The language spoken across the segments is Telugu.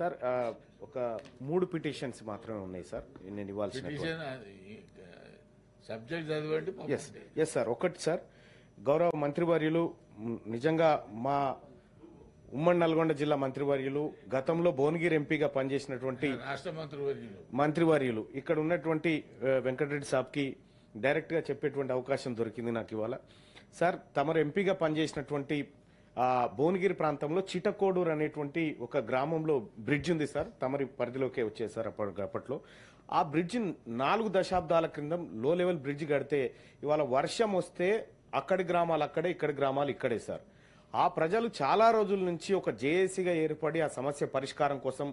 సార్ ఒక 3 పిటిషన్స్ మాత్రమే ఉన్నాయి సార్ నేను ఇవ్వాల్సిన సబ్జెక్ట్ చదవండి. Yes sir. ఒకటి సార్, గౌరవ మంత్రివర్యులు నిజంగా మా ఉమ్మడి నల్గొండ జిల్లా మంత్రివర్యులు గతంలో భువనగిరి ఎంపీగా పనిచేసినటువంటి రాష్ట్ర మంత్రివర్యులు ఇక్కడ ఉన్నటువంటి వెంకటరెడ్డి సాబ్కి డైరెక్ట్ గా చెప్పేటువంటి అవకాశం దొరికింది నాకు ఇవాళ. సార్, తమరు ఎంపీగా పనిచేసినటువంటి భువనగిరి ప్రాంతంలో చిటకోడూరు అనేటువంటి ఒక గ్రామంలో బ్రిడ్జ్ ఉంది సార్, తమరి పరిధిలోకే వచ్చేది సార్ అప్పట్లో. ఆ బ్రిడ్జ్ 4 దశాబ్దాల క్రితం లో లెవెల్ బ్రిడ్జ్ కడితే ఇవాళ వర్షం వస్తే అక్కడి గ్రామాలు అక్కడే, ఇక్కడి గ్రామాలు ఇక్కడే సార్. ఆ ప్రజలు చాలా రోజుల నుంచి ఒక జేఏసీగా ఏర్పడి ఆ సమస్య పరిష్కారం కోసం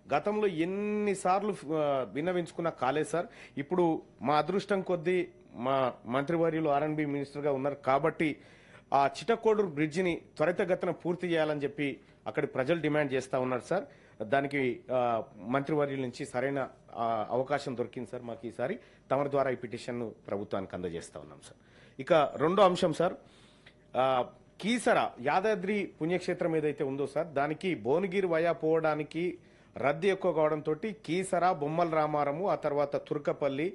గతంలో ఎన్నిసార్లు విన్నవించుకున్నా కాలేదు సార్. ఇప్పుడు మా అదృష్టం కొద్దీ మా మంత్రివర్యులు ఆర్ఎండ్బి మినిస్టర్ గా ఉన్నారు కాబట్టి ఆ చిటకోడూరు బ్రిడ్జిని త్వరితగతిన పూర్తి చేయాలని చెప్పి అక్కడి ప్రజలు డిమాండ్ చేస్తా ఉన్నారు సార్. దానికి మంత్రివర్యుల నుంచి సరైన అవకాశం దొరికింది సార్ మాకు ఈసారి. తమరి ద్వారా ఈ పిటిషన్ ప్రభుత్వానికి అందజేస్తా ఉన్నాం సార్. ఇక రెండో అంశం సార్, కీసర యాదాద్రి పుణ్యక్షేత్రం ఏదైతే ఉందో సార్, దానికి భువనగిరి వయా పోవడానికి రద్దీ ఎక్కువ కావడంతో కీసర, బొమ్మల రామారము, ఆ తర్వాత తుర్కపల్లి,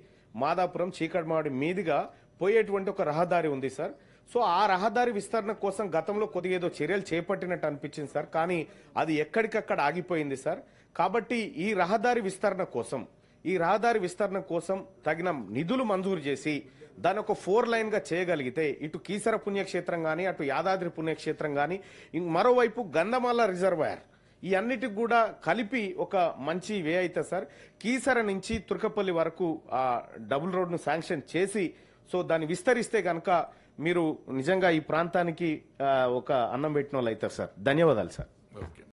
మాదాపురం, చీకటిమాడి మీదుగా పోయేటువంటి ఒక రహదారి ఉంది సార్. సో ఆ రహదారి విస్తరణ కోసం గతంలో కొద్దిగా ఏదో చర్యలు చేపట్టినట్టు అనిపించింది సార్, కానీ అది ఎక్కడికక్కడ ఆగిపోయింది సార్. కాబట్టి ఈ రహదారి విస్తరణ కోసం తగిన నిధులు మంజూరు చేసి దాని ఒక 4 లైన్ గా చేయగలిగితే ఇటు కీసర పుణ్యక్షేత్రం గానీ, అటు యాదాద్రి పుణ్యక్షేత్రం గానీ, మరోవైపు గంధమాల రిజర్వాయర్, ఈ అన్నిటికి కూడా కలిపి ఒక మంచి వే అయితే సార్. కీసర నుంచి తుర్కపల్లి వరకు ఆ డబుల్ రోడ్ ను శాంక్షన్ చేసి సో దాన్ని విస్తరిస్తే గనక మీరు నిజంగా ఈ ప్రాంతానికి ఒక అన్నం పెట్టిన వాళ్ళు అవుతారు సార్. ధన్యవాదాలు సార్.